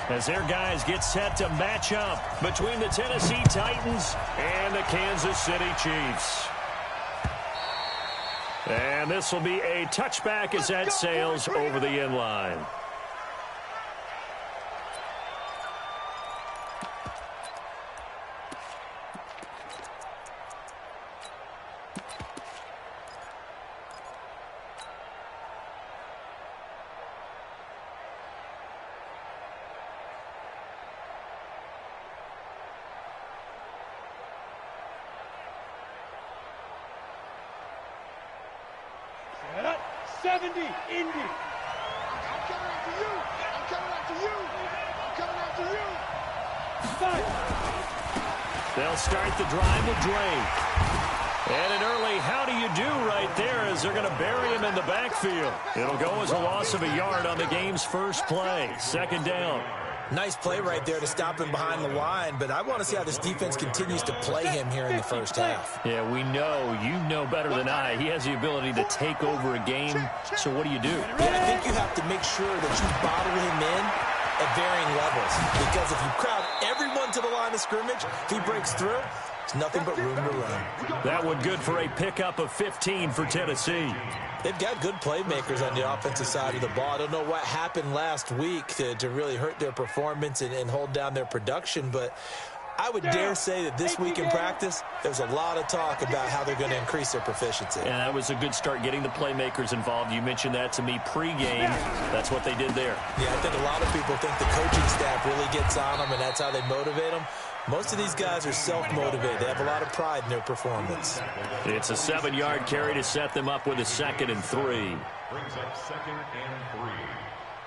as their guys get set to match up between the Tennessee Titans and the Kansas City Chiefs. And this will be a touchback as that sails over the end line. Set up, 70, Indy. I'm coming after you. I'm coming after you. I'm coming after you. Fight. They'll start the drive with Drake. And an early how do you do right there as they're going to bury him in the backfield. It'll go as a loss of a yard on the game's first play. Second down. Nice play right there to stop him behind the line, but I want to see how this defense continues to play him here in the first half. Yeah, we know, you know better than I, he has the ability to take over a game, so what do you do? Yeah, I think you have to make sure that you bottle him in at varying levels, because if you crowd everyone to the line of scrimmage, if he breaks through, it's nothing but room to run. That one good for a pickup of 15 for Tennessee. They've got good playmakers on the offensive side of the ball. I don't know what happened last week to really hurt their performance and hold down their production, but I would dare say that this week in practice, there's a lot of talk about how they're going to increase their proficiency. And that was a good start getting the playmakers involved. You mentioned that to me pregame. That's what they did there. Yeah, I think a lot of people think the coaching staff really gets on them, and that's how they motivate them. Most of these guys are self-motivated. They have a lot of pride in their performance. It's a 7-yard carry to set them up with a 2nd and 3. Brings up 2nd and 3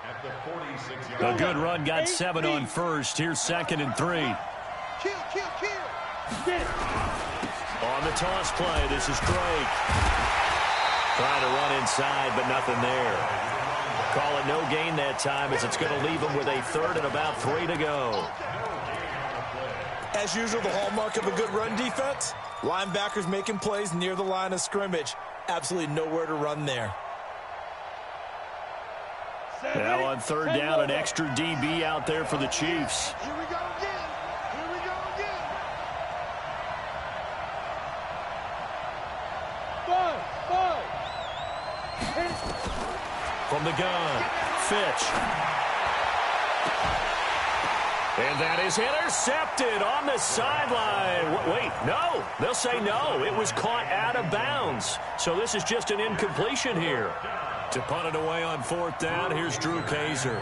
at the 46-yard. A good run got 7 on first. Here's 2nd and 3. Kill, kill, kill. On the toss play, this is Drake. Trying to run inside, but nothing there. Call it no gain that time as it's going to leave them with a 3rd and about 3 to go. As usual, the hallmark of a good run defense, linebackers making plays near the line of scrimmage. Absolutely nowhere to run there. Now on 3rd down, an extra DB out there for the Chiefs. Here we go again. Here we go again. From the gun, Fitch. And that is intercepted on the sideline. Wait, no. They'll say no. It was caught out of bounds. So this is just an incompletion here. To punt it away on 4th down, here's Drew Kaiser.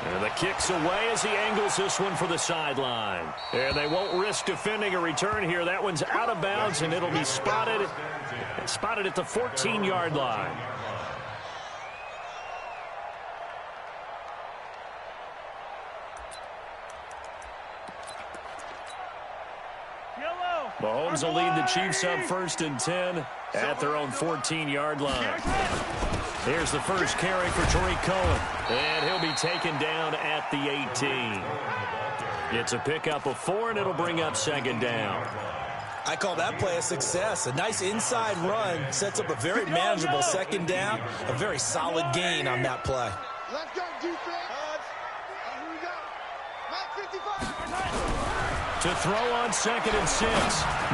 And the kick's away as he angles this one for the sideline. And they won't risk defending a return here. That one's out of bounds, and it'll be spotted at the 14-yard line. Mahomes will lead the Chiefs up 1st and 10 at their own 14-yard line. Here's the first carry for Tariq Cohen, and he'll be taken down at the 18. It's a pickup of 4, and it'll bring up 2nd down. I call that play a success. A nice inside run sets up a very manageable 2nd down, a very solid gain on that play. Let's go, defense. Here we go. Matt 55. To throw on 2nd and 6,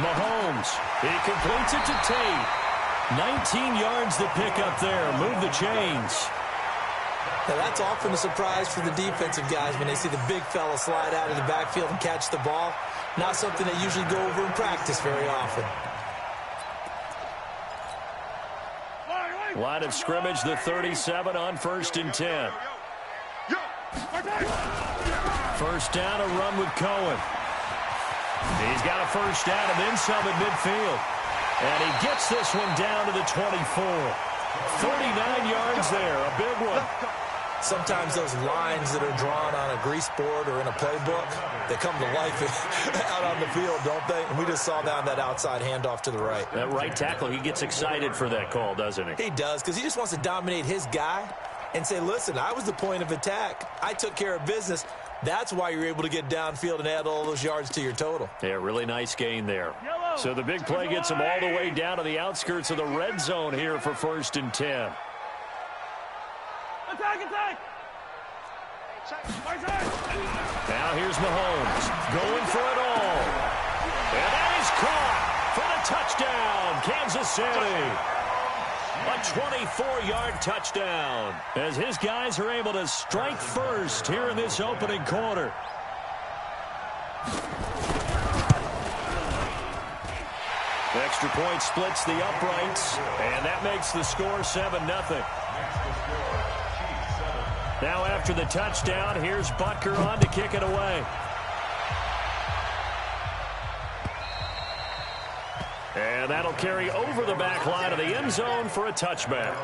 Mahomes. He completes it to Tate. 19 yards to pick up there. Move the chains. Now that's often a surprise for the defensive guys when they see the big fella slide out of the backfield and catch the ball. Not something they usually go over in practice very often. Line of scrimmage, the 37 on 1st and 10. First down, a run with Cohen. He's got a first down and then some at midfield. And he gets this one down to the 24. 39 yards there, a big one. Sometimes those lines that are drawn on a grease board or in a playbook, they come to life out on the field, don't they? And we just saw that outside handoff to the right. That right tackle, he gets excited for that call, doesn't he? He does, because he just wants to dominate his guy and say, listen, I was the point of attack. I took care of business. That's why you're able to get downfield and add all those yards to your total. Yeah, really nice gain there. Yellow. So the big play gets them all the way down to the outskirts of the red zone here for 1st and 10. Attack! Now here's Mahomes going for it all. And that is caught for the touchdown, Kansas City. A 24-yard touchdown as his guys are able to strike first here in this opening quarter. Extra point splits the uprights, and that makes the score 7-0. Now after the touchdown, here's Butker on to kick it away. And that'll carry over the back line of the end zone for a touchback.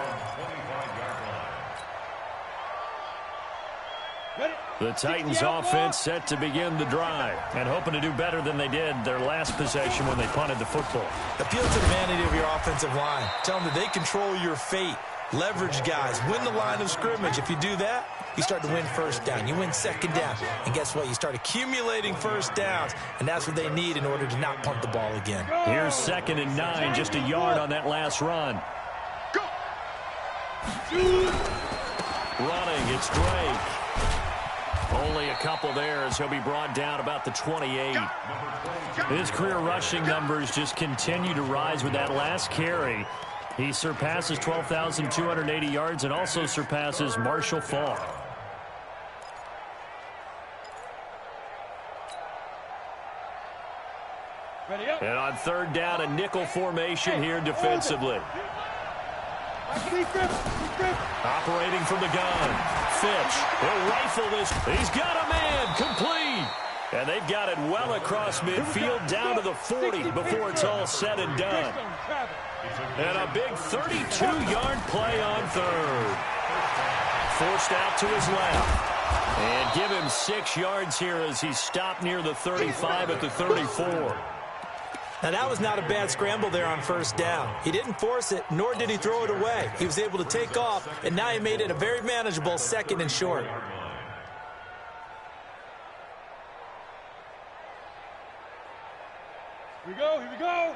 The Titans offense set to begin the drive and hoping to do better than they did their last possession when they punted the football. Appeal to the vanity of your offensive line. Tell them that they control your fate. Leverage guys. Win the line of scrimmage. If you do that, you start to win first down. You win second down. And guess what? You start accumulating first downs. And that's what they need in order to not punt the ball again. Here's 2nd and 9. Just a yard on that last run. Go! Running, it's Drake. Only a couple there as he'll be brought down about the 28. His career rushing numbers just continue to rise with that last carry. He surpasses 12,280 yards and also surpasses Marshall Faulk. And on 3rd down, a nickel formation here defensively. Operating from the gun. Fitch, he'll rifle this. He's got a man, complete. And they've got it well across midfield down to the 40 before it's all said and done. And a big 32-yard play on 3rd. Forced out to his left. And give him 6 yards here as he stopped near the 35 at the 34. Now, that was not a bad scramble there on 1st down. He didn't force it, nor did he throw it away. He was able to take off, and now he made it a very manageable 2nd and short. Here we go.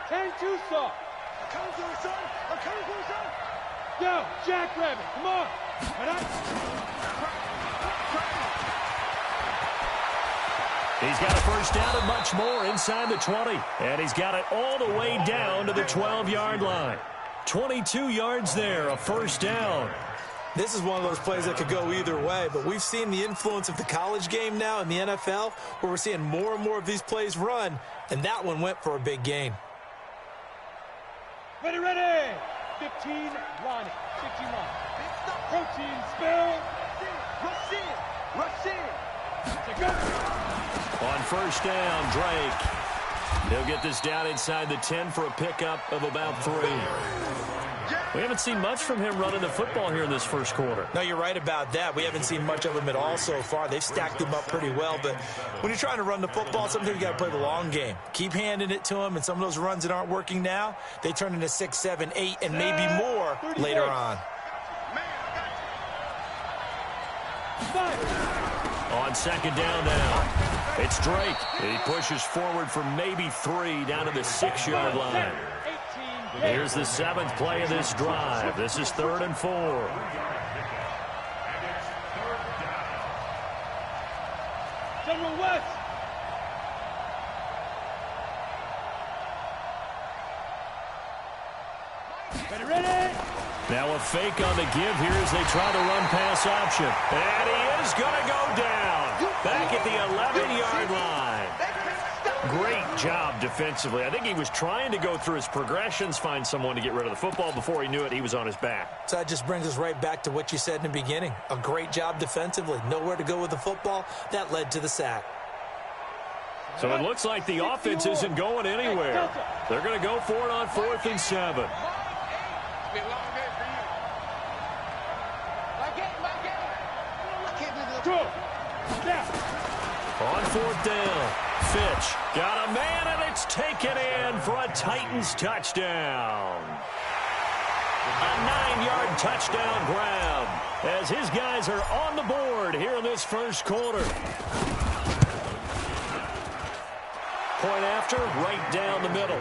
10-2 soft. I'm coming to it, son. Yo, Jackrabbit, come on. He's got a first down and much more inside the 20. And he's got it all the way down to the 12-yard line. 22 yards there, a first down. This is one of those plays that could go either way, but we've seen the influence of the college game now in the NFL, where we're seeing more and more of these plays run, and that one went for a big gain. Ready. 15 line. 15 line. Protein spill. Rush in. On 1st down, Drake. He'll get this down inside the 10 for a pickup of about 3. We haven't seen much from him running the football here in this first quarter. No, you're right about that. We haven't seen much of him at all so far. They've stacked him up pretty well, but when you're trying to run the football, sometimes you got to play the long game. Keep handing it to him, and some of those runs that aren't working now, they turn into 6, 7, 8, and maybe more later on. On 2nd down now, it's Drake. He pushes forward for maybe 3 down to the 6-yard line. Here's the 7th play of this drive. This is 3rd and 4. General West. Ready. Now a fake on the give here as they try the run-pass option. And he is going to go down back at the 11-yard line. Great job defensively. I think he was trying to go through his progressions, find someone to get rid of the football. Before he knew it, he was on his back. So that just brings us right back to what you said in the beginning. A great job defensively. Nowhere to go with the football. That led to the sack. So it looks like the offense isn't going anywhere. They're going to go for it on 4th and 7. On 4th down, Fitch got a man, and it's taken in for a Titans touchdown. A 9-yard touchdown grab as his guys are on the board here in this first quarter. point after, right down the middle.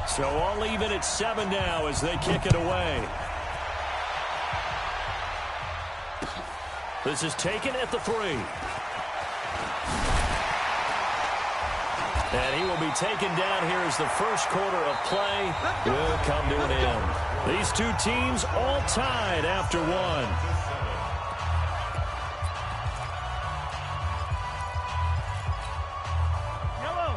So all even at 7 now as they kick it away. This is taken at the 3. And he will be taken down here as the first quarter of play will come to an end. These two teams all tied after 1.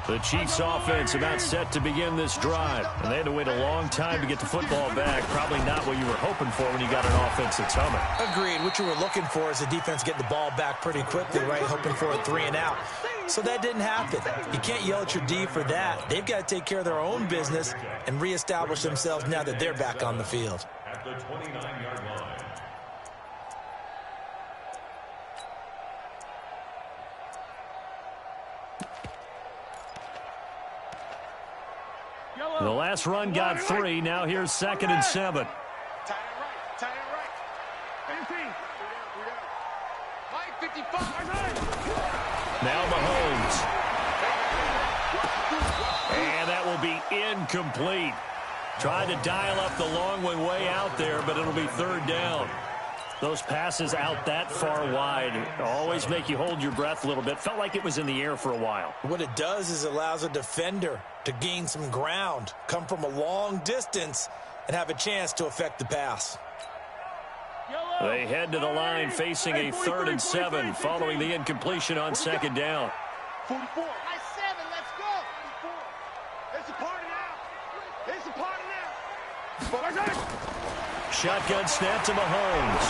The Chiefs offense about set to begin this drive. And they had to wait a long time to get the football back. Probably not what you were hoping for when you got an offense that's humming. Agreed. What you were looking for is the defense getting the ball back pretty quickly, right? Hoping for a 3 and out. So that didn't happen. You can't yell at your D for that. They've got to take care of their own business and reestablish themselves now that they're back on the field. At the 29-yard line. The last run got 3. Now here's 2nd and 7. Tight end right. Tight end right. 15. Mike, 55. Now Mahomes. And that will be incomplete. Tried to dial up the long one way out there, but it'll be 3rd down. Those passes out that far wide always make you hold your breath a little bit. Felt like it was in the air for a while. What it does is it allows a defender to gain some ground, come from a long distance, and have a chance to affect the pass. They head to the line facing a 3rd and 7 following the incompletion on 2nd down. 44. Nice 7. Let's go. 44. It's a party now. It's a party now. Shotgun snap to Mahomes.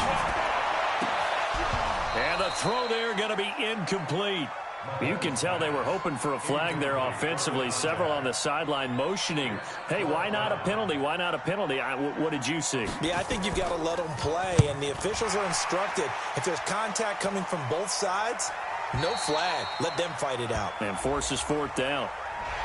And the throw there going to be incomplete. You can tell they were hoping for a flag there offensively. Several on the sideline motioning, hey, why not a penalty? Why not a penalty? What did you see? Yeah, I think you've got to let them play, and the officials are instructed. If there's contact coming from both sides, no flag. Let them fight it out. And forces 4th down.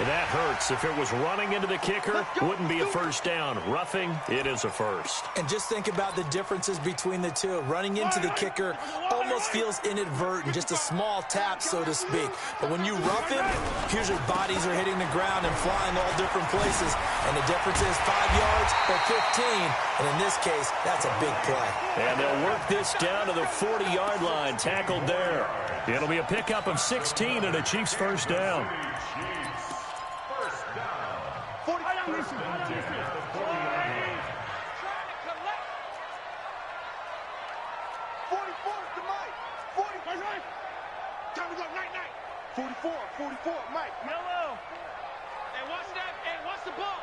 And that hurts. If it was running into the kicker, wouldn't be a 1st down. Roughing, it is a 1st. And just think about the differences between the two. Running into the kicker almost feels inadvertent, just a small tap, so to speak. But when you rough him, usually bodies are hitting the ground and flying all different places. And the difference is 5 yards or 15. And in this case, that's a big play. And they'll work this down to the 40-yard line, tackled there. It'll be a pickup of 16 and a Chiefs 1st down. Time to go, night. 44, Mike. Yellow. And watch that, and watch the ball.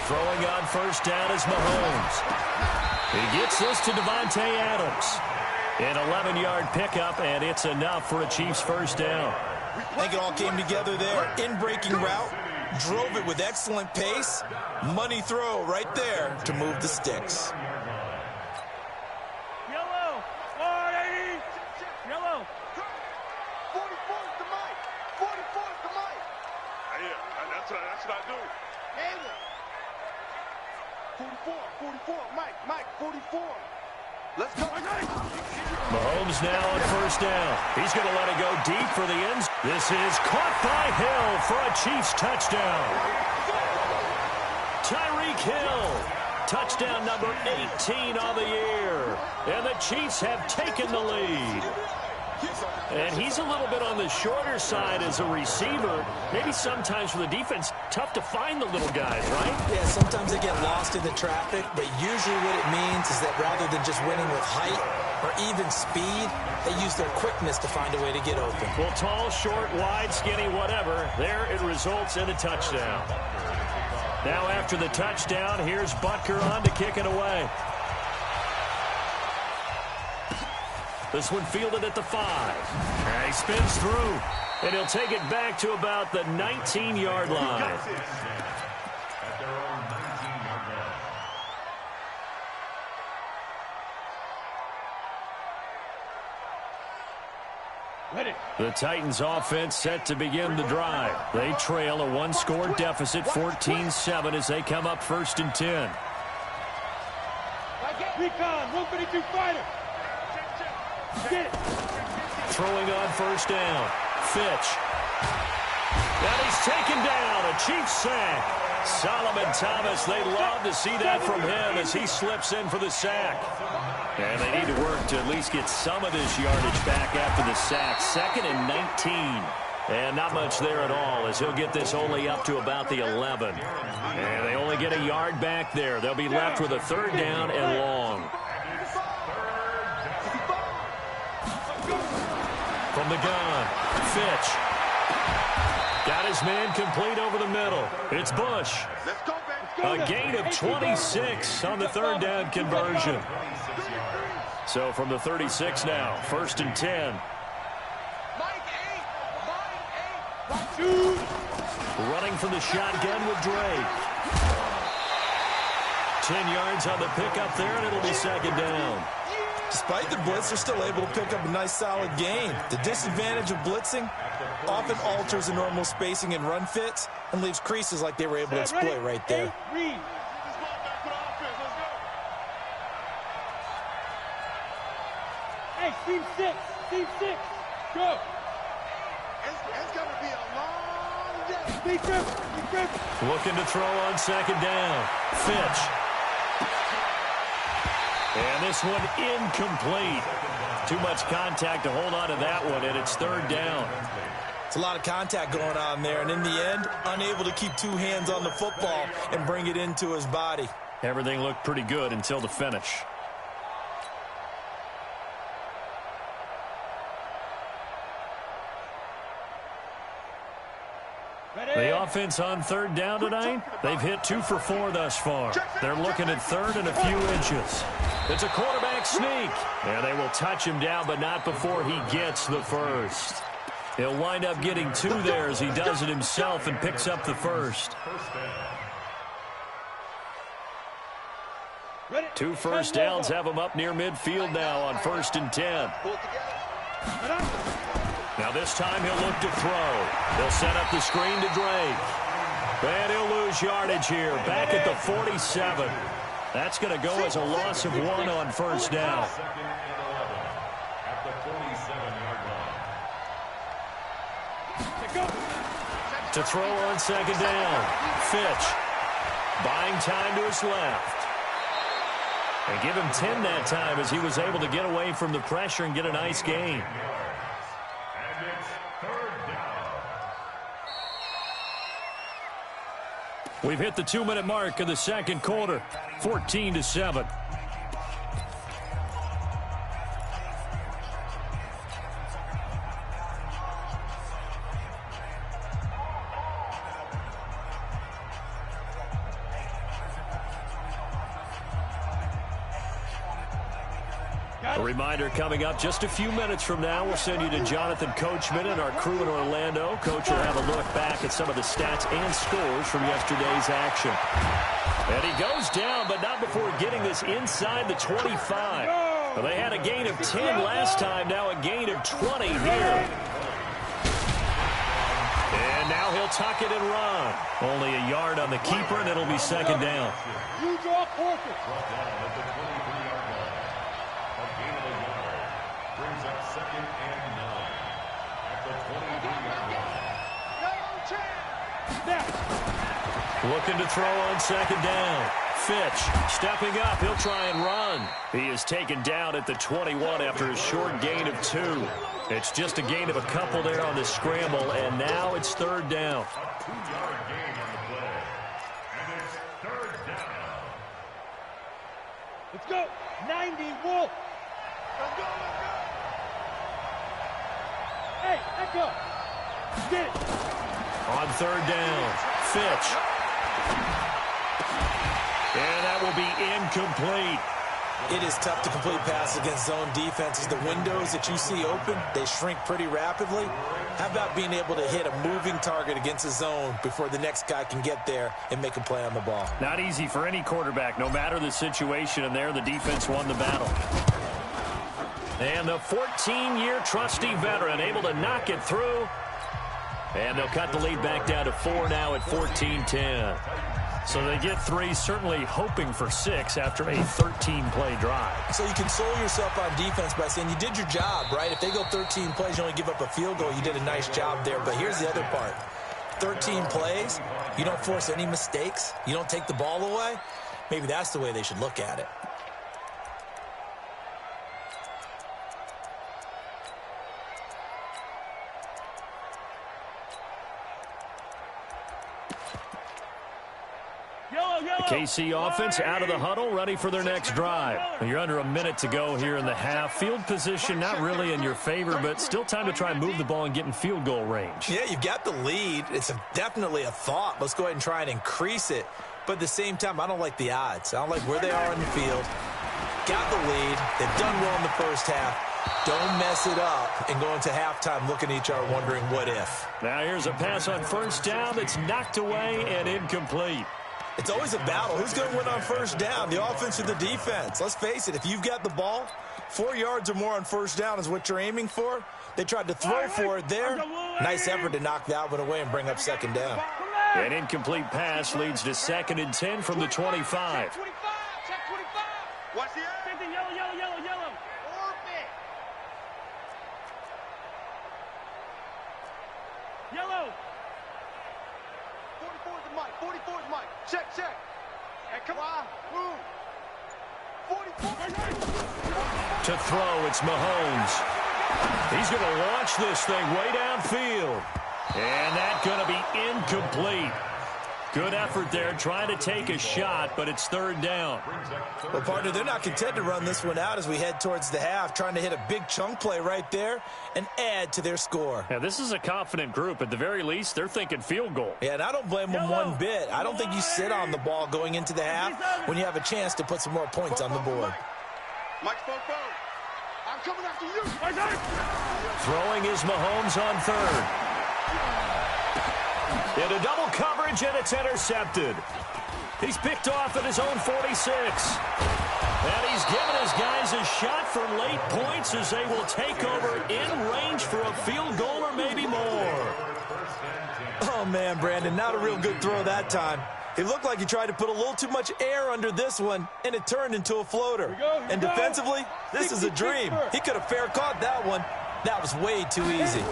Throwing on 1st down is Mahomes. He gets this to Devontae Adams. An 11-yard pickup, and it's enough for a Chiefs 1st down. I think it all came together there. In-breaking route, drove it with excellent pace. Money throw right there to move the sticks. Yellow. 480. Yellow. 44's the Mike. 44's the Mike. Yeah, that's what I do. Handle. 44, Mike, 44. Let's go. Mahomes now on 1st down. He's going to let it go deep for the end. This is caught by Hill for a Chiefs touchdown. Tyreek Hill, touchdown number 18 on the year. And the Chiefs have taken the lead. And he's a little bit on the shorter side as a receiver. Maybe sometimes for the defense, tough to find the little guys, right? Yeah, sometimes they get lost in the traffic, but usually what it means is that rather than just winning with height or even speed, they use their quickness to find a way to get open. Well, tall, short, wide, skinny, whatever, there it results in a touchdown. Now after the touchdown, here's Butker on to kick it away. This one fielded at the 5. And he spins through. And he'll take it back to about the 19-yard line. At their own 19-yard line. Ready. The Titans offense set to begin the drive. They trail a 1-score deficit, 14-7, as they come up 1st and 10. Recon, 152 fighter. Get it. Throwing on first down. Fitch. And he's taken down. A Chiefs sack. Solomon Thomas, they'd love to see that from him as he slips in for the sack. And they need to work to at least get some of this yardage back after the sack. 2nd and 19. And not much there at all as he'll get this only up to about the 11. And they only get a yard back there. They'll be left with a 3rd down and long. From the gun, Fitch. Got his man complete over the middle. It's Bush. A gain of 26 on the 3rd down conversion. So from the 36 now, 1st and 10. Running from the shotgun with Drake. 10 yards on the pickup there, and it'll be 2nd down. Despite the blitz, they're still able to pick up a nice, solid gain. The disadvantage of blitzing often alters the normal spacing and run fits and leaves creases like they were able to exploit right there. Hey, team 6, go. It's going to be a long day. Big grip. Looking to throw on 2nd down. Fitch. And this one incomplete. Too much contact to hold on to that one, and it's 3rd down. It's a lot of contact going on there, and in the end, unable to keep 2 hands on the football and bring it into his body. Everything looked pretty good until the finish. The offense on 3rd down tonight, they've hit 2 for 4 thus far. They're looking at 3rd and a few inches. It's a quarterback sneak. And they will touch him down, but not before he gets the 1st. He'll wind up getting 2 there as he does it himself and picks up the 1st. 2 first downs have him up near midfield now on 1st and 10. Now this time he'll look to throw. He'll set up the screen to Drake. And he'll lose yardage here. Back at the 47. That's going to go as a loss of 1 on 1st down. At the 47-yard line. To throw on 2nd down. Fitch. Buying time to his left. And give him 10 that time as he was able to get away from the pressure and get a nice gain. We've hit the 2-minute mark of the 2nd quarter, 14-7. A reminder coming up just a few minutes from now, we'll send you to Jonathan Coachman and our crew in Orlando. Coach will have a look back at some of the stats and scores from yesterday's action. And he goes down, but not before getting this inside the 25. Well, they had a gain of 10 last time, now a gain of 20 here. And now he'll tuck it and run. Only a yard on the keeper, and it'll be 2nd down. You draw forfeit. Brings up 2nd and 9 at the 23-yard line. Looking to throw on 2nd down. Fitch stepping up. He'll try and run. He is taken down at the 21 after a short gain of 2. It's just a gain of a couple there on the scramble, and now it's 3rd down. 2-yard gain on the play. And it's 3rd down. Let's go. 90, Wolf. Let's go. Hey, echo. Get it. On 3rd down, Fitch. And that will be incomplete. It is tough to complete passes against zone defenses. The windows that you see open, they shrink pretty rapidly. How about being able to hit a moving target against a zone before the next guy can get there and make a play on the ball? Not easy for any quarterback, no matter the situation, and there the defense won the battle. And the 14-year trusty veteran able to knock it through. And they'll cut the lead back down to 4 now at 14-10. So they get 3, certainly hoping for 6 after a 13-play drive. So you console yourself on defense by saying you did your job, right? If they go 13 plays, you only give up a field goal, you did a nice job there. But here's the other part. 13 plays, you don't force any mistakes, you don't take the ball away. Maybe that's the way they should look at it. The KC offense out of the huddle, ready for their next drive. You're under a minute to go here in the half. Field position not really in your favor, but still time to try and move the ball and get in field goal range. Yeah, you've got the lead. It's definitely a thought. Let's go ahead and try and increase it. But at the same time, I don't like the odds. I don't like where they are in the field. Got the lead. They've done well in the first half. Don't mess it up and go into halftime looking at each other wondering what if. Now here's a pass on first down that's knocked away and incomplete. It's always a battle. Who's going to win on first down, the offense or the defense? Let's face it, if you've got the ball, 4 yards or more on first down is what you're aiming for. They tried to throw for it there. Nice effort to knock that one away and bring up second down. An incomplete pass leads to 2nd and 10 from the 25. Check 25. Watch the air. Yellow. Orbit. Yellow. 44 is the mic. 44 is the mic. Check. Hey, come on. Move. 44. To throw, it's Mahomes. He's going to launch this thing way downfield. And that's going to be incomplete. Good effort there, trying to take a shot, but it's 3rd down. Well, partner, they're not content to run this one out as we head towards the half, trying to hit a big chunk play right there and add to their score. Now, this is a confident group. At the very least, they're thinking field goal. Yeah, and I don't blame them one bit. I don't think you sit on the ball going into the half when you have a chance to put some more points on the board. Mike's phone. I'm coming after you. Throwing is Mahomes on 3rd. Into double coverage, and it's intercepted. He's picked off at his own 46. And he's given his guys a shot for late points as they will take over in range for a field goal or maybe more. Oh, man, Brandon, not a real good throw that time. It looked like he tried to put a little too much air under this one, and it turned into a floater. And defensively, this is a dream. He could have fair caught that one. That was way too easy.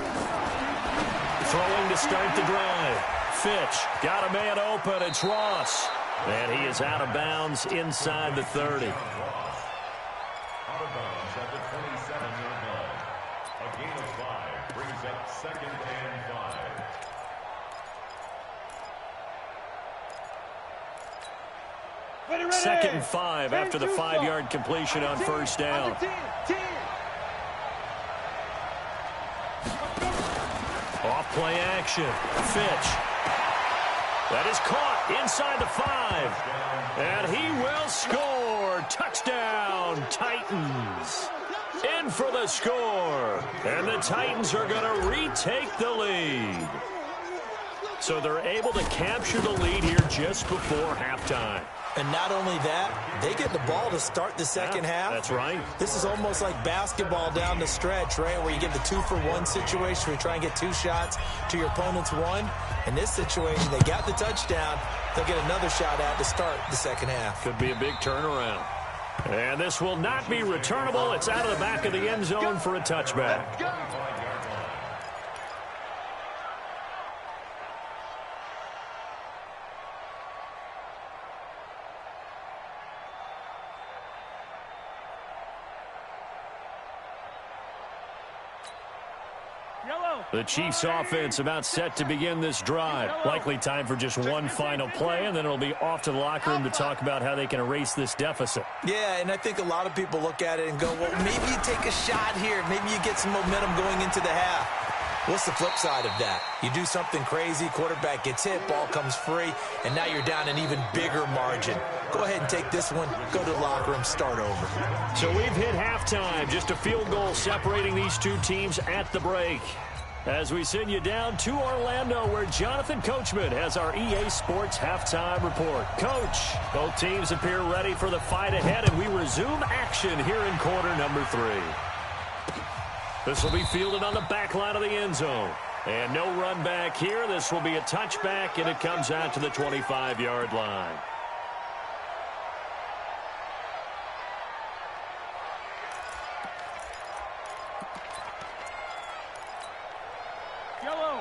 Throwing to start the drive. Fitch got a man open. It's Ross. And he is out of bounds inside the 30. Out of bounds at the 27-yard line. A gain of 5 brings up 2nd and 5. Ready. 2nd and 5 after the 5-yard completion on first down. 10. Off play action. Fitch. That is caught inside the 5. And he will score. Touchdown, Titans. In for the score. And the Titans are going to retake the lead. So they're able to capture the lead here just before halftime. And not only that, they get the ball to start the second half. That's right. This is almost like basketball down the stretch, right, where you get the 2-for-1 situation where you try and get 2 shots to your opponent's 1. In this situation, they got the touchdown. They'll get another shot at to start the second half. Could be a big turnaround. And this will not be returnable. It's out of the back of the end zone for a touchback. The Chiefs offense about set to begin this drive. Likely time for just one final play, and then it'll be off to the locker room to talk about how they can erase this deficit. Yeah, and I think a lot of people look at it and go, well, maybe you take a shot here. Maybe you get some momentum going into the half. What's the flip side of that? You do something crazy, quarterback gets hit, ball comes free, and now you're down an even bigger margin. Go ahead and take this one, go to the locker room, start over. So we've hit halftime, just a field goal separating these two teams at the break. As we send you down to Orlando, where Jonathan Coachman has our EA Sports halftime report. Coach, both teams appear ready for the fight ahead, and we resume action here in quarter number 3. This will be fielded on the back line of the end zone. And no run back here. This will be a touchback, and it comes out to the 25-yard line.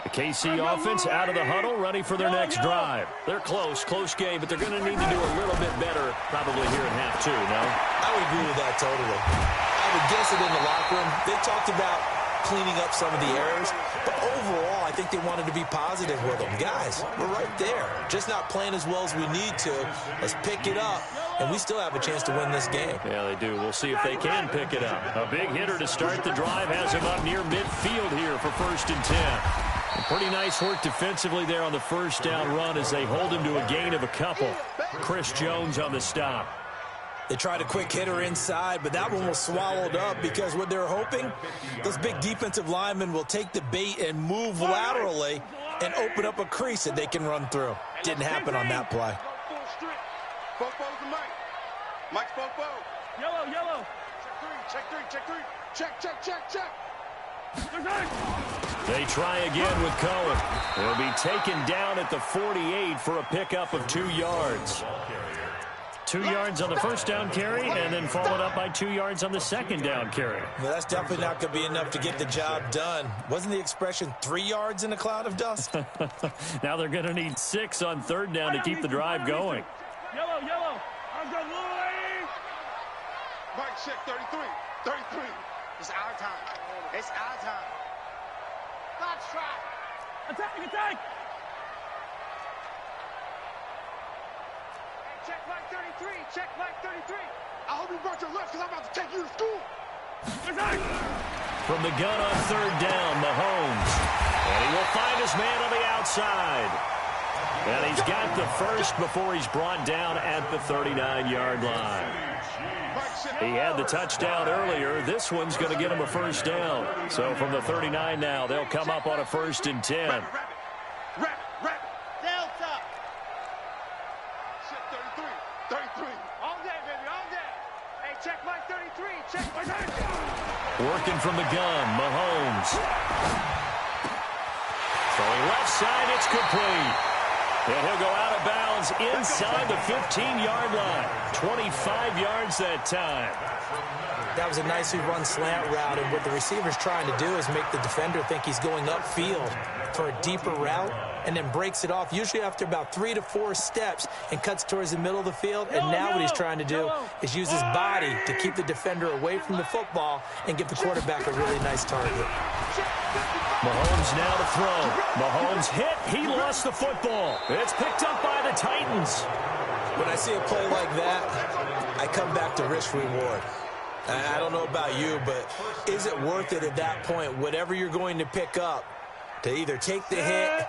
The KC offense out of the huddle, ready for their next drive. They're close game, but they're going to need to do a little bit better probably here in half two, no? I would agree with that totally. I would guess it in the locker room. They talked about cleaning up some of the errors, but overall, I think they wanted to be positive with them. Guys, we're right there. Just not playing as well as we need to. Let's pick it up, and we still have a chance to win this game. Yeah, they do. We'll see if they can pick it up. A big hitter to start the drive has him up near midfield here for 1st and 10. Pretty nice work defensively there on the first down run as they hold him to a gain of a couple. Chris Jones on the stop. They tried a quick hitter inside, but that one was swallowed up because what they're hoping, those big defensive linemen will take the bait and move laterally and open up a crease that they can run through. Didn't happen on that play. Fofo's the Mike. Mike's Fofo. Yellow. Check. They try again with Cohen. He'll be taken down at the 48 for a pickup of 2 yards. 2 yards on the first down carry, and then followed up by 2 yards on the second down carry. Well, that's definitely not going to be enough to get the job done. Wasn't the expression 3 yards in a cloud of dust? Now they're going to need 6 on 3rd down to keep the drive going. Yellow. I'm going Louis. Mike, check 33. It's our time. Let's try. Attack. Check Mike 33. I hope you brought your left because I'm about to take you to school. From the gun on 3rd down, Mahomes. And he will find his man on the outside. And he's got the first before he's brought down at the 39-yard line. He had the touchdown earlier. This one's going to get him a first down. So from the 39 now, they'll come up on a 1st and 10. Rap. Delta. Check 33. All day, baby, all day. Hey, check Mike 33. Check Mike 33. Working from the gun, Mahomes. Throwing left side, it's complete. And he'll go out of bounds inside the 15-yard line. 25 yards that time. That was a nicely run slant route, and what the receiver's trying to do is make the defender think he's going upfield for a deeper route, and then breaks it off, usually after about 3 to 4 steps, and cuts towards the middle of the field. And now what he's trying to do is use his body to keep the defender away from the football and give the quarterback a really nice target. Mahomes now to throw. Mahomes hit. He lost the football. It's picked up by the Titans. When I see a play like that, I come back to risk-reward. I don't know about you, but is it worth it at that point, whatever you're going to pick up, to either take the hit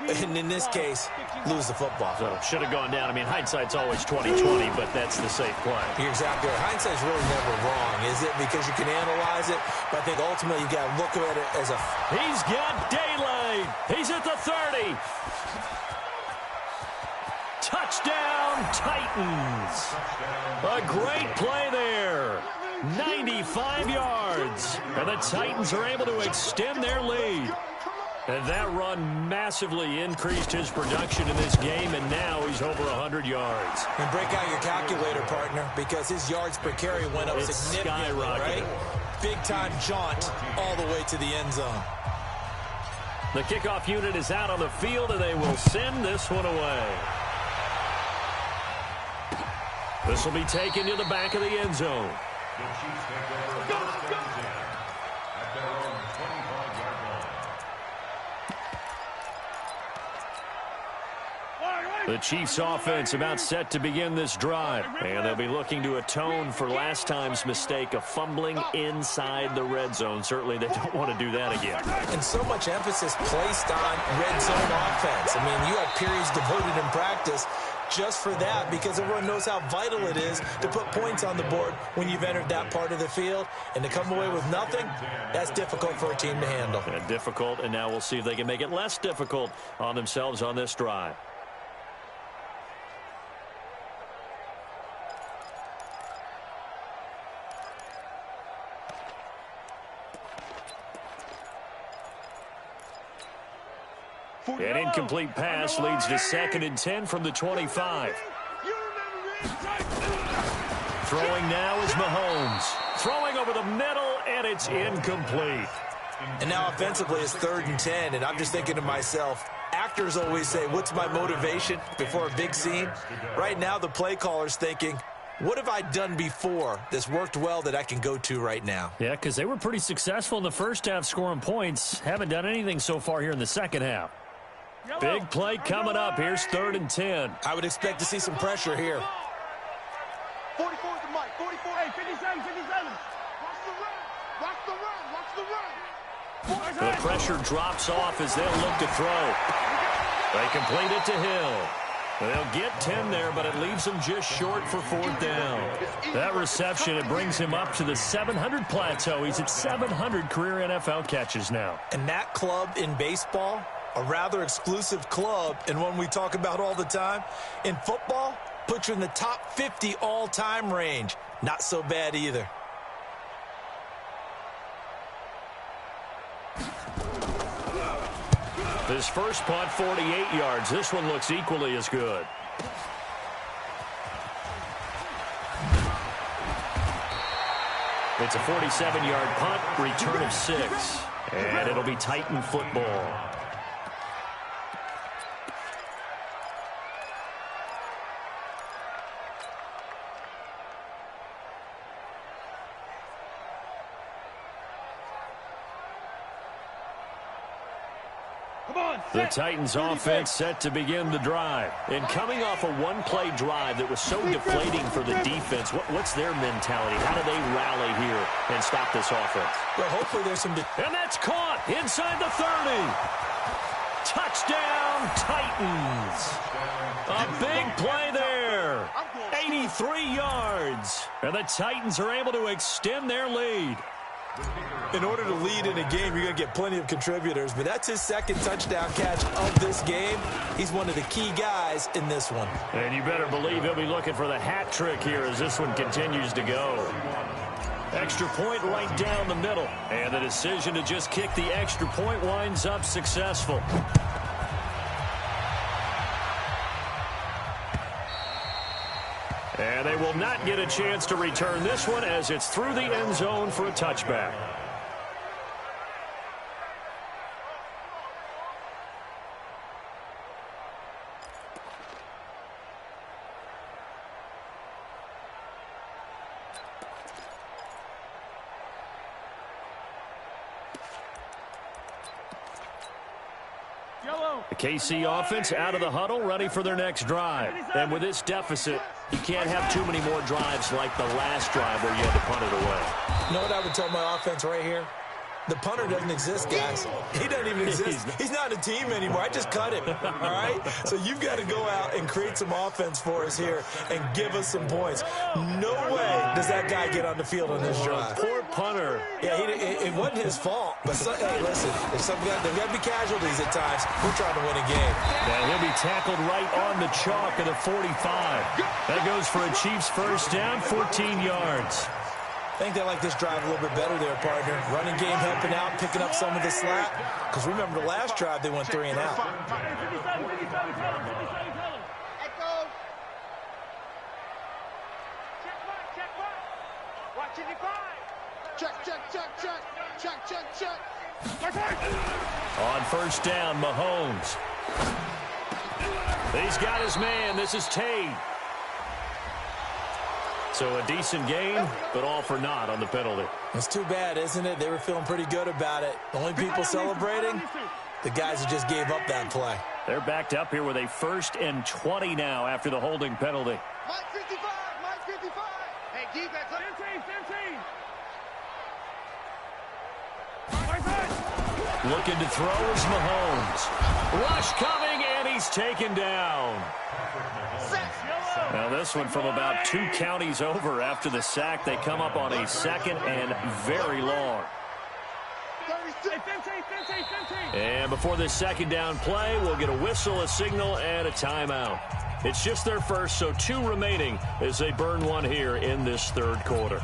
and, in this case, lose the football? So should have gone down. I mean, hindsight's always 20/20, but that's the safe play. You're exactly right. Hindsight's really never wrong, is it? Because you can analyze it, but I think ultimately you got to look at it as a... He's got daylight. He's at the 30. Touchdown, Titans. A great play there. 95 yards. And the Titans are able to extend their lead. And that run massively increased his production in this game, and now he's over 100 yards. And break out your calculator, partner, because his yards per carry went up significantly, right? Big-time jaunt all the way to the end zone. The kickoff unit is out on the field, and they will send this one away. This will be taken to the back of the end zone. The Chiefs take over at their own 25-yard line. The Chiefs offense about set to begin this drive, and they'll be looking to atone for last time's mistake of fumbling inside the red zone. Certainly they don't want to do that again. And so much emphasis placed on red zone offense. I mean, you have periods devoted in practice just for that, because everyone knows how vital it is to put points on the board when you've entered that part of the field. And to come away with nothing, that's difficult for a team to handle. And difficult, and now we'll see if they can make it less difficult on themselves on this drive. An incomplete pass leads to 2nd and 10 from the 25. Throwing now is Mahomes. Throwing over the middle, and it's incomplete. And now offensively it's 3rd and 10, and I'm just thinking to myself, actors always say, what's my motivation before a big scene? Right now the play caller's thinking, what have I done before that's worked well that I can go to right now? Yeah, because they were pretty successful in the first half scoring points. Haven't done anything so far here in the second half. Big play coming up. Here's 3rd and 10. I would expect to see some pressure here. 44 is the mic. 44. Hey, 57, 57. Watch the run. Watch the run. Watch the run. The pressure drops off as they'll look to throw. They complete it to Hill. They'll get 10 there, but it leaves them just short for 4th down. That reception, it brings him up to the 700 plateau. He's at 700 career NFL catches now. And that club in baseball, a rather exclusive club, and one we talk about all the time. In football, puts you in the top 50 all-time range. Not so bad either. His first punt, 48 yards. This one looks equally as good. It's a 47-yard punt, return of 6. And it'll be Titan football. The Titans offense set to begin the drive. And coming off a one-play drive that was so deflating for the defense, what's their mentality? How do they rally here and stop this offense? Well, hopefully there's some... And that's caught inside the 30. Touchdown, Titans. A big play there. 83 yards. And the Titans are able to extend their lead. In order to lead in a game, you're going to get plenty of contributors, but that's his 2nd touchdown catch of this game. He's one of the key guys in this one. And you better believe he'll be looking for the hat trick here as this one continues to go. Extra point right down the middle. And the decision to just kick the extra point winds up successful. And they will not get a chance to return this one as it's through the end zone for a touchback. The KC offense out of the huddle, ready for their next drive. And with this deficit, you can't have too many more drives like the last drive where you had to punt it away. You know what I would tell my offense right here? The punter doesn't exist, guys. He doesn't even exist. He's not a team anymore. I just cut him, all right? So you've got to go out and create some offense for us here and give us some points. No way does that guy get on the field on this drive. Poor punter. Yeah, it wasn't his fault. But, hey, listen, there's got to be casualties at times. We're trying to win a game. And he'll be tackled right on the chalk at the 45. That goes for a Chiefs first down, 14 yards. I think they like this drive a little bit better there, partner. Running game helping out, picking up some of the slack. Because remember the last drive, they went 3 and out. On first down, Mahomes. He's got his man. This is Tate. So a decent game, but all for naught on the penalty. It's too bad, isn't it? They were feeling pretty good about it. The only people celebrating, the guys who just gave up that play. They're backed up here with a 1st and 20 now after the holding penalty. Mike 55, Mike 55. Hey, defense, 15, 15. Looking to throw is Mahomes. Rush coming, and he's taken down. Now this one from about 2 counties over after the sack. They come up on a 2nd and very long. And before this 2nd down play, we'll get a whistle, a signal, and a timeout. It's just their first, so 2 remaining as they burn one here in this 3rd quarter.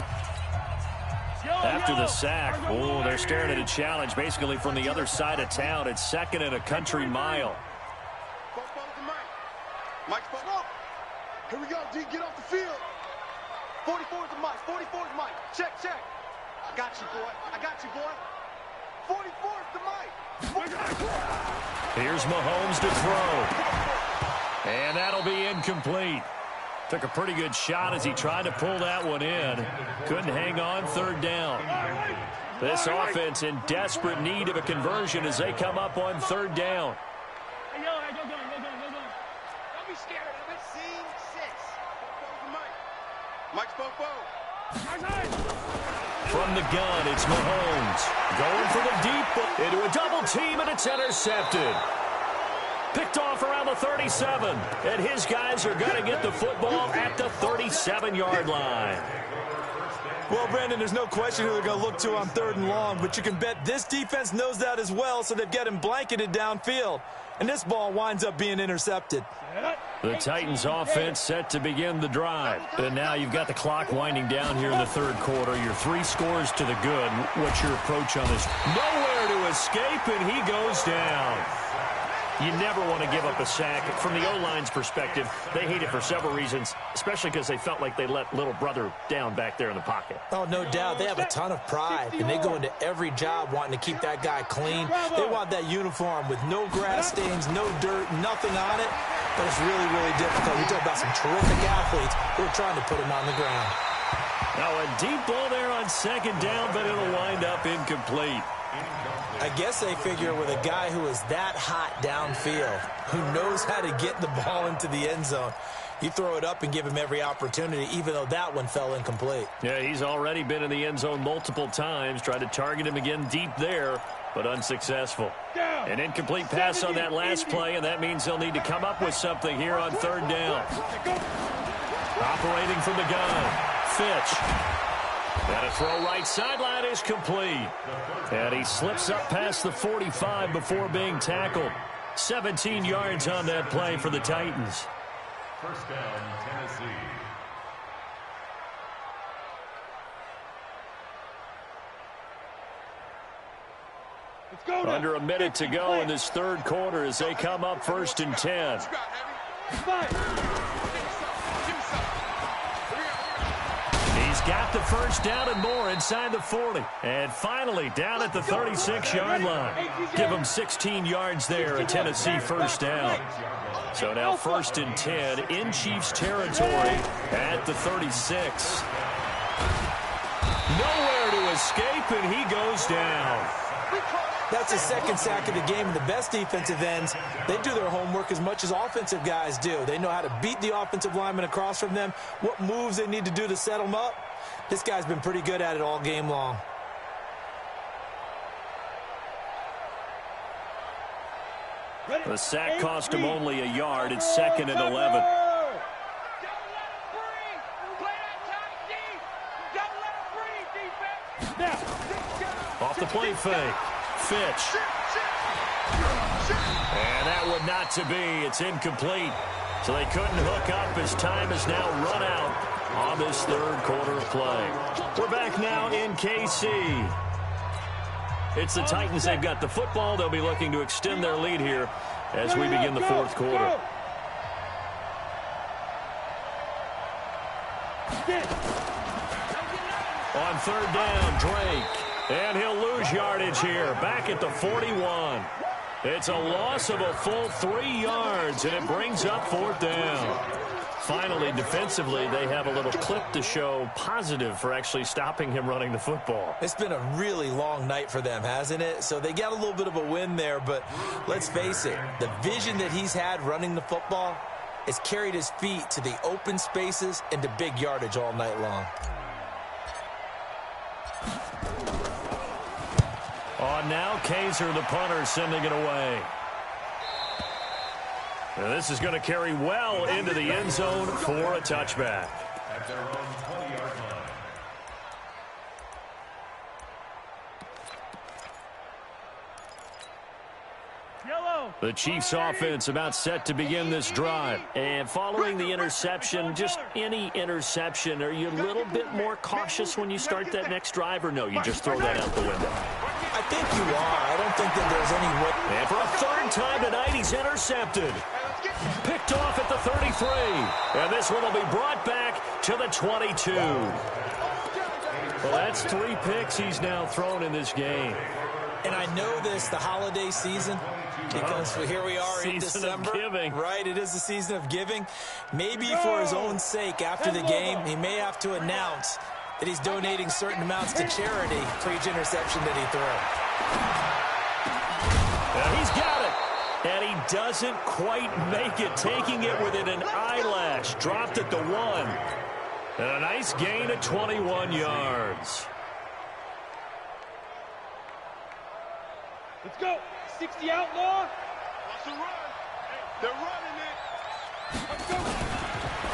After the sack, oh, they're staring at a challenge basically from the other side of town. It's 2nd and a country mile. Mike, here we go, D. Get off the field. 44 is the Mike. 44 is Mike. Check. I got you, boy. 44 is the Mike. Here's Mahomes to throw. And that'll be incomplete. Took a pretty good shot as he tried to pull that one in. Couldn't hang on, 3rd down. This offense in desperate need of a conversion as they come up on 3rd down. Hey, yo, go. Don't be scared of it. Scene 6. Mike's Popo. From the gun, it's Mahomes. Going for the deep ball. Into a double team, and it's intercepted. Picked off around the 37. And his guys are going to get the football at the 37-yard line. Well, Brandon, there's no question who they're going to look to on 3rd and long, but you can bet this defense knows that as well, so they've got him blanketed downfield. And this ball winds up being intercepted. The Titans offense set to begin the drive. And now you've got the clock winding down here in the 3rd quarter. Your 3 scores to the good. What's your approach on this? Nowhere to escape, and he goes down. You never want to give up a sack. From the O-line's perspective, they hate it for several reasons, especially because they felt like they let little brother down back there in the pocket. Oh, no doubt. They have a ton of pride, and they go into every job wanting to keep that guy clean. They want that uniform with no grass stains, no dirt, nothing on it. But it's really, really difficult. We talk about some terrific athletes who are trying to put him on the ground. Now a deep ball there on 2nd down, but it'll wind up incomplete. I guess they figure with a guy who is that hot downfield, who knows how to get the ball into the end zone, you throw it up and give him every opportunity, even though that one fell incomplete. Yeah, he's already been in the end zone multiple times. Tried to target him again deep there, but unsuccessful. An incomplete pass on that last play, and that means they'll need to come up with something here on 3rd down. Operating from the gun, Fitch. And a throw right sideline is complete. And he slips up past the 45 before being tackled. 17 yards on that play for the Titans. 1st down, Tennessee. Under a minute to go in this 3rd quarter as they come up 1st and 10. He's got the 1st down and more inside the 40. And finally down at the 36-yard line. Give him 16 yards there, a Tennessee 1st down. So now 1st and 10 in Chiefs territory at the 36. Nowhere to escape, and he goes down. That's the 2nd sack of the game, and the best defensive ends, they do their homework as much as offensive guys do. They know how to beat the offensive lineman across from them, what moves they need to do to set them up. This guy's been pretty good at it all game long. The sack cost him only a yard. It's 2nd and 11. Off the play fake. Fitch. And that would not to be. It's incomplete. So they couldn't hook up as time has now run out on this 3rd quarter play. We're back now in KC. It's the Titans. They've got the football. They'll be looking to extend their lead here as we begin the 4th quarter. On 3rd down, Drake. And he'll lose yardage here, back at the 41. It's a loss of a full 3 yards, and it brings up 4th down. Finally, defensively, they have a little clip to show positive for actually stopping him running the football. It's been a really long night for them, hasn't it? So they got a little bit of a win there, but let's face it, the vision that he's had running the football has carried his feet to the open spaces and to big yardage all night long. On now, Kaiser, the punter, sending it away. And this is going to carry well into the end zone for a touchback. At their own 20-yard line. Yellow. The Chiefs offense about set to begin this drive. And following the interception, just any interception, are you a little bit more cautious when you start that next drive, or no, you just throw that out the window? I think you are. I don't think that there's any way. And for a third time tonight, he's intercepted. Picked off at the 33. And this one will be brought back to the 22. Well, that's 3 picks he's now thrown in this game. And I know this, the holiday season, because here we are in December. Season of giving. Right, it is the season of giving. Maybe for his own sake, after the game, he may have to announce that he's donating certain amounts to charity for each interception that he throws. And he's got it. And he doesn't quite make it, taking it within an eyelash. Dropped at the 1. And a nice gain of 21 yards. Let's go. 60 outlaw. Watch the run. They're running it. Let's go.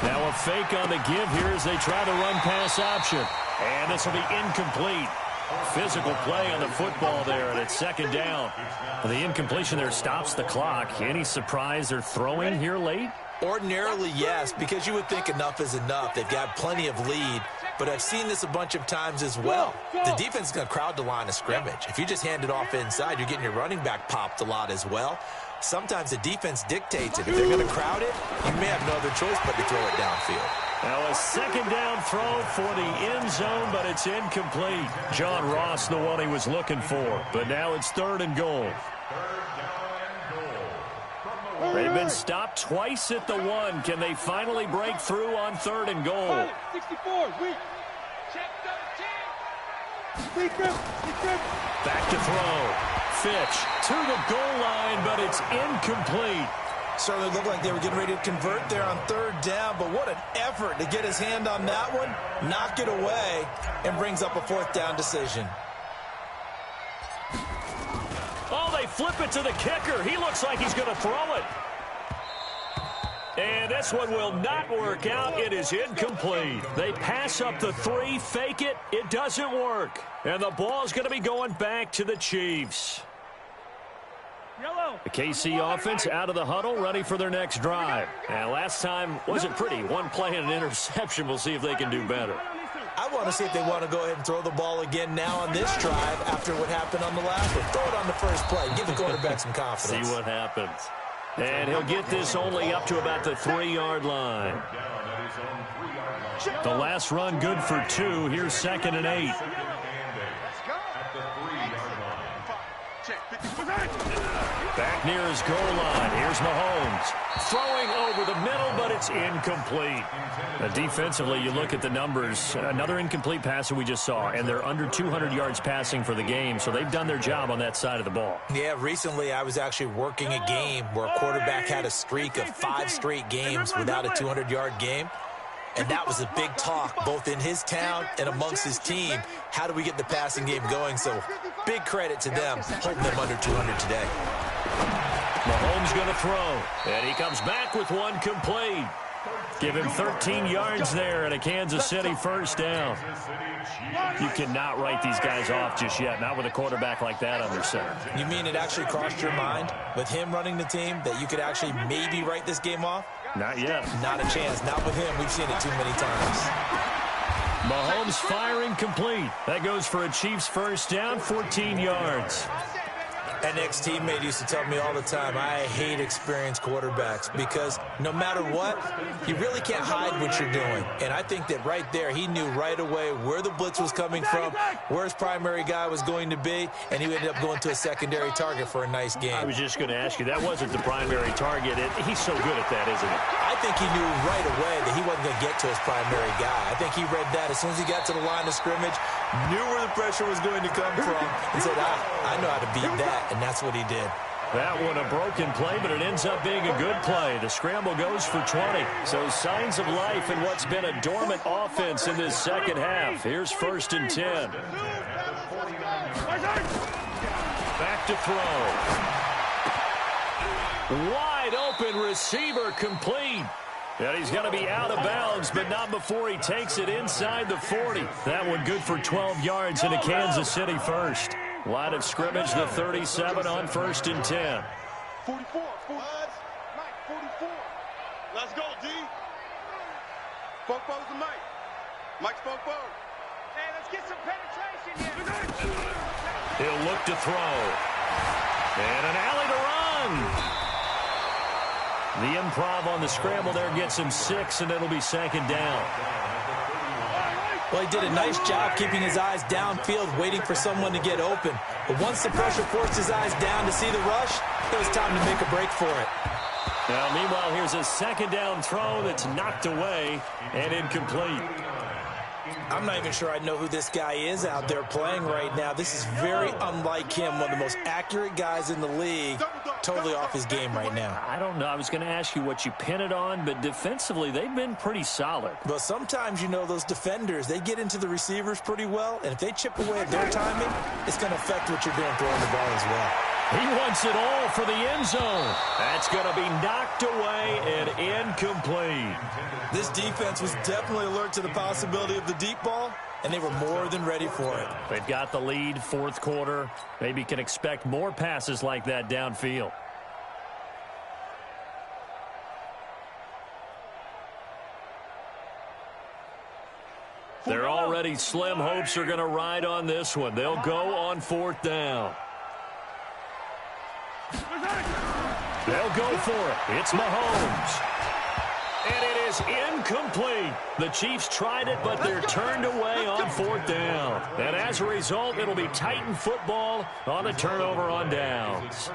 Now a fake on the give here as they try the run-pass option. And this will be incomplete. Physical play on the football there, and it's second down. The incompletion there stops the clock. Any surprise they're throwing here late? Ordinarily, yes, because you would think enough is enough. They've got plenty of lead, but I've seen this a bunch of times as well. The defense is going to crowd the line of scrimmage. If you just hand it off inside, you're getting your running back popped a lot as well. Sometimes the defense dictates it. If they're going to crowd it, you may have no other choice but to throw it downfield. Now a second down throw for the end zone, but it's incomplete. John Ross, the one he was looking for. But now it's 3rd and goal. They've been stopped twice at the 1. Can they finally break through on 3rd and goal? 64. Weak. Check 13. Secret. Back to throw. Fitch to the goal line, but it's incomplete. Certainly looked like they were getting ready to convert there on 3rd down, but what an effort to get his hand on that one, knock it away, and brings up a 4th down decision. Oh, they flip it to the kicker. He looks like he's going to throw it. And this one will not work out. It is incomplete. They pass up the 3, fake it. It doesn't work. And the ball's going to be going back to the Chiefs. Yellow. The KC offense out of the huddle, ready for their next drive. And last time wasn't pretty. 1 play and an interception. We'll see if they can do better. I want to see if they want to go ahead and throw the ball again now on this drive after what happened on the last one. Throw it on the first play. Give the quarterback some confidence. See what happens. And he'll get this only up to about the 3-yard line. The last run good for 2. Here's 2nd and 8. Back near his goal line. Here's Mahomes. Throwing over the middle, but it's incomplete. Defensively, you look at the numbers. Another incomplete passer we just saw, and they're under 200 yards passing for the game, so they've done their job on that side of the ball. Yeah, recently I was actually working a game where a quarterback had a streak of 5 straight games without a 200-yard game. And that was a big talk, both in his town and amongst his team. How do we get the passing game going? So big credit to them, holding them under 200 today. Mahomes going to throw, and he comes back with 1 complete. Give him 13 yards there and a Kansas City first down. You cannot write these guys off just yet, not with a quarterback like that under center. You mean it actually crossed your mind with him running the team that you could actually maybe write this game off? Not yet. Not a chance. Not with him. We've seen it too many times. Mahomes firing complete. That goes for a Chiefs first down, 14 yards. An ex-teammate used to tell me all the time, I hate experienced quarterbacks because no matter what, you really can't hide what you're doing. And I think that right there, he knew right away where the blitz was coming from, where his primary guy was going to be, and he ended up going to a secondary target for a nice game. I was just going to ask you, that wasn't the primary target. He's so good at that, isn't he? I think he knew right away that he wasn't going to get to his primary guy. I think he read that as soon as he got to the line of scrimmage, knew where the pressure was going to come from, and said, I know how to beat that. And that's what he did. That one a broken play, but it ends up being a good play. The scramble goes for 20. So signs of life in what's been a dormant offense in this second half. Here's 1st and 10. Back to throw. Wide open receiver complete. And he's going to be out of bounds, but not before he takes it inside the 40. That one good for 12 yards into Kansas City first. Line of scrimmage, the 37 on 1st and 10. 44. Mike, 44. Let's go, D. Spoke forward to Mike. Mike spoke forward. Hey, let's get some penetration here. He'll look to throw. And an alley to run. The improv on the scramble there gets him 6, and it'll be second down. Well, he did a nice job keeping his eyes downfield, waiting for someone to get open. But once the pressure forced his eyes down to see the rush, it was time to make a break for it. Now, meanwhile, here's a second down throw that's knocked away and incomplete. I'm not even sure I know who this guy is out there playing right now. This is very unlike him, one of the most accurate guys in the league. Totally off his game right now. I don't know. I was going to ask you what you pin it on, but defensively, they've been pretty solid. But sometimes, you know, those defenders, they get into the receivers pretty well, and if they chip away at their timing, it's going to affect what you're doing throwing the ball as well. He wants it all for the end zone. That's going to be knocked away and incomplete. This defense was definitely alert to the possibility of the deep ball, and they were more than ready for it. They've got the lead, fourth quarter. Maybe can expect more passes like that downfield. They're already slim hopes are going to ride on this one. They'll go on fourth down. They'll go for it. It's Mahomes. And it is incomplete. The Chiefs tried it, but they're turned away on fourth down. And as a result, it'll be Titan football on a turnover on downs.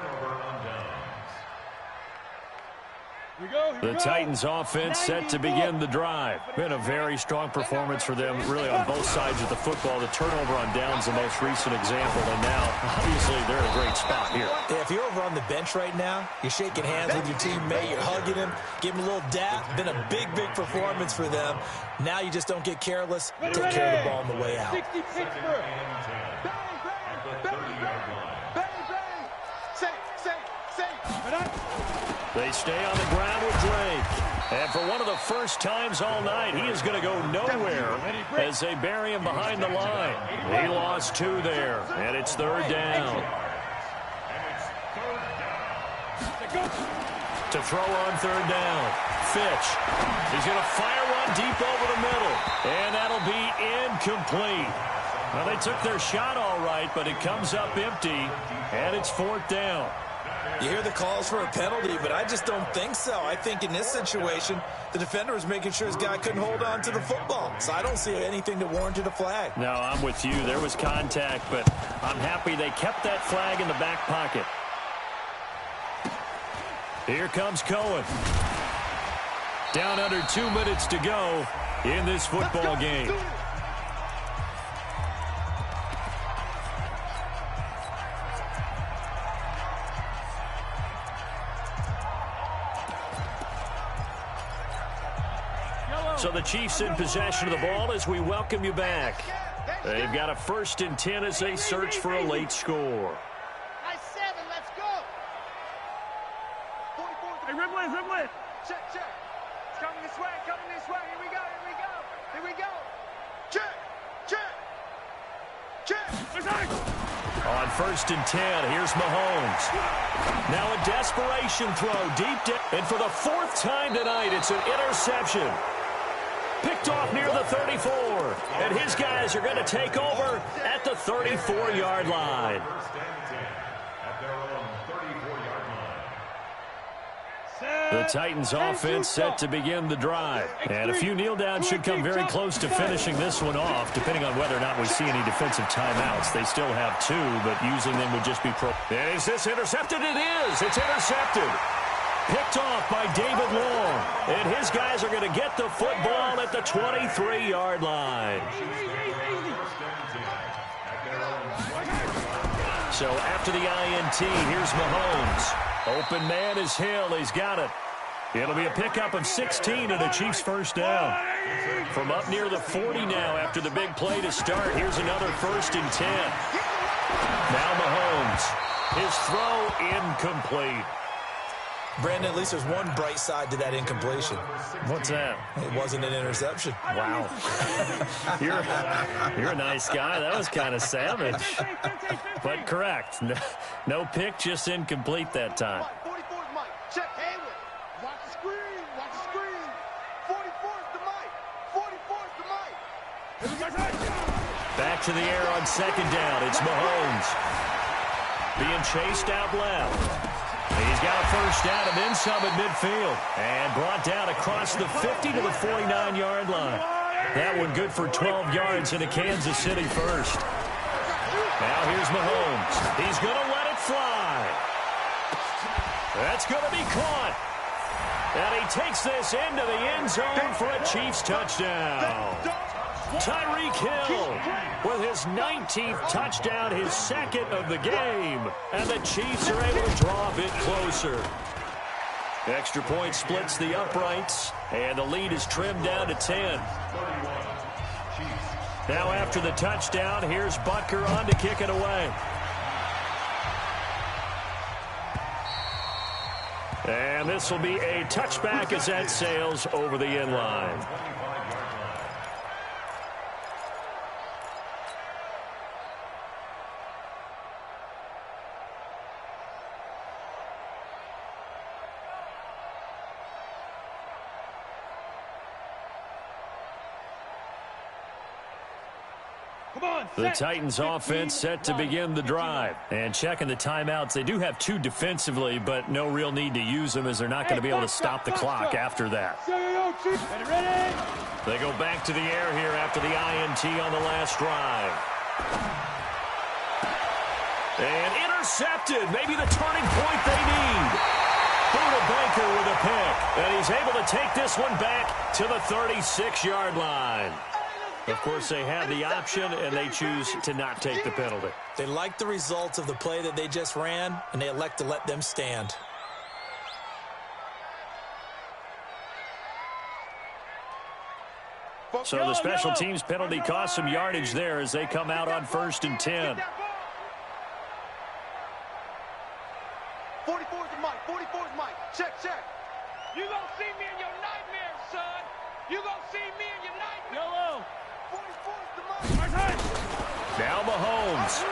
The Titans offense set to begin the drive. Been a very strong performance for them, really on both sides of the football. The turnover on downs, the most recent example, and now, obviously, they're in a great spot here. Yeah, if you're over on the bench right now, you're shaking hands with your teammate, you're hugging him, giving him a little dap. Been a big, big performance for them. Now you just don't get careless. Take care of the ball on the way out. 60 Pittsburgh. They stay on the ground with Drake. And for one of the first times all night, he is going to go nowhere as they bury him behind the line. He lost 2 there, and it's third down. To throw on third down, Fitch. He's going to fire one deep over the middle, and that'll be incomplete. Well, they took their shot all right, but it comes up empty, and it's fourth down. You hear the calls for a penalty, but I just don't think so. I think in this situation, the defender was making sure his guy couldn't hold on to the football. So I don't see anything to warrant a flag. No, I'm with you. There was contact, but I'm happy they kept that flag in the back pocket. Here comes Cohen. Down under 2 minutes to go in this football game. So the Chiefs in possession of the ball as we welcome you back. They've got a 1st and 10 as they search for a late score. Nice 7, let's go. 44. Hey, Riblet. Check. It's coming this way, Here we go. Check. On 1st and 10, here's Mahomes. Now a desperation throw deep down. And for the 4th time tonight, it's an interception. Picked off near the 34. And his guys are going to take over at the 34-yard line. The Titans offense set to begin the drive. And a few kneel downs should come very close to finishing this one off, depending on whether or not we see any defensive timeouts. They still have 2, but using them would just be pro. And is this intercepted? It is. It's intercepted. Picked off by David Long. And his guys are going to get the football at the 23-yard line. So after the INT, here's Mahomes. Open man is Hill. He's got it. It'll be a pickup of 16 and a Chiefs first down. From up near the 40 now after the big play to start. Here's another 1st and 10. Now Mahomes. His throw incomplete. Brandon, at least there's one bright side to that incompletion. What's that? It wasn't an interception. Wow. You're a nice guy. That was kind of savage. But correct. No pick, just incomplete that time. Back to the air on second down. It's Mahomes. Being chased out left. He's got a first down and then some at midfield. And brought down across the 50 to the 49-yard line. That one good for 12 yards into Kansas City first. Now here's Mahomes. He's going to let it fly. That's going to be caught. And he takes this into the end zone for a Chiefs touchdown. Tyreek Hill with his 19th touchdown, his second of the game. And the Chiefs are able to draw a bit closer. Extra point splits the uprights, and the lead is trimmed down to 10. Now after the touchdown, here's Butker on to kick it away. And this will be a touchback as that sails over the end line. The Titans offense set to begin the drive. And checking the timeouts, they do have two defensively, but no real need to use them as they're not going to be able to stop the clock after that. They go back to the air here after the INT on the last drive. And intercepted. Maybe the turning point they need. Buda Baker with a pick. And he's able to take this one back to the 36-yard line. Of course, they have the option, and they choose to not take the penalty. They like the results of the play that they just ran, and they elect to let them stand. So the special teams penalty cost some yardage there as they come out on 1st and 10. 44 is Mike. 44 is Mike. Check. You gonna see me in your nightmares, son. You gonna see me in your nightmares. YOLO. 44 is the Mike. Now Mahomes.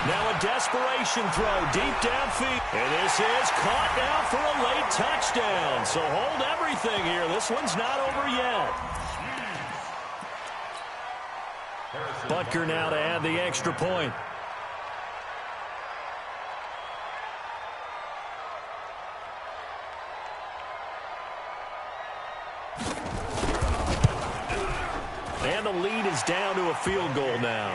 Now a desperation throw deep downfield. And this is caught now for a late touchdown. So hold everything here. This one's not over yet. Butker now to add the extra point. And the lead is down to a field goal now.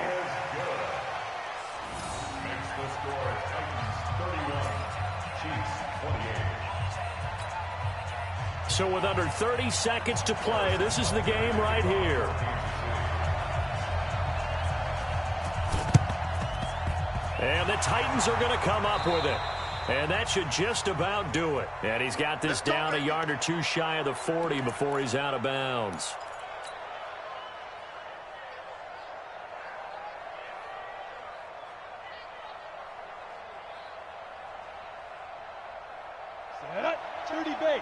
Makes the score Titans 31, Chiefs 28. So with under 30 seconds to play, this is the game right here. And the Titans are going to come up with it. And that should just about do it. And he's got this down a yard or two shy of the 40 before he's out of bounds. Dirty base.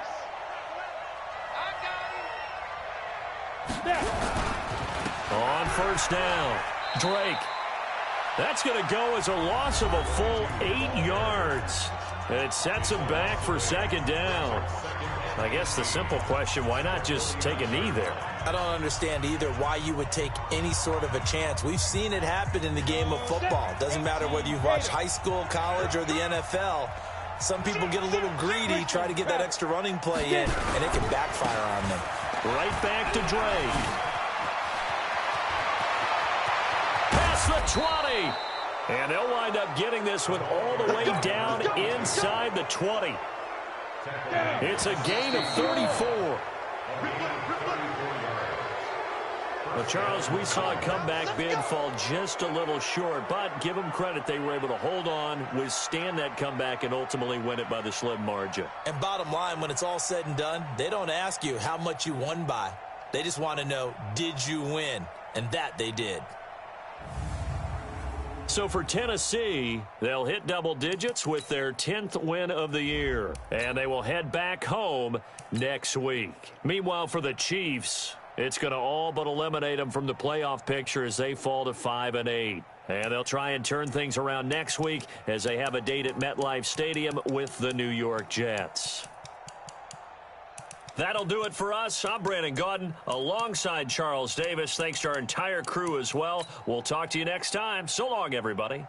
On 1st down, Drake. That's going to go as a loss of a full 8 yards. And it sets him back for 2nd down. I guess the simple question, why not just take a knee there? I don't understand either why you would take any sort of a chance. We've seen it happen in the game of football. Doesn't matter whether you've watched high school, college, or the NFL. Some people get a little greedy, try to get that extra running play in, and it can backfire on them. Right back to Drake. Past the 20. And they'll wind up getting this one all the way down inside the 20. It's a gain of 34. Well, Charles, we saw a comeback bid fall just a little short, but give them credit. They were able to hold on, withstand that comeback, and ultimately win it by the slim margin. And bottom line, when it's all said and done, they don't ask you how much you won by. They just want to know, did you win? And that they did. So for Tennessee, they'll hit double digits with their 10th win of the year, and they will head back home next week. Meanwhile, for the Chiefs, it's going to all but eliminate them from the playoff picture as they fall to 5-8. And they'll try and turn things around next week as they have a date at MetLife Stadium with the New York Jets. That'll do it for us. I'm Brandon Gaudin alongside Charles Davis. Thanks to our entire crew as well. We'll talk to you next time. So long, everybody.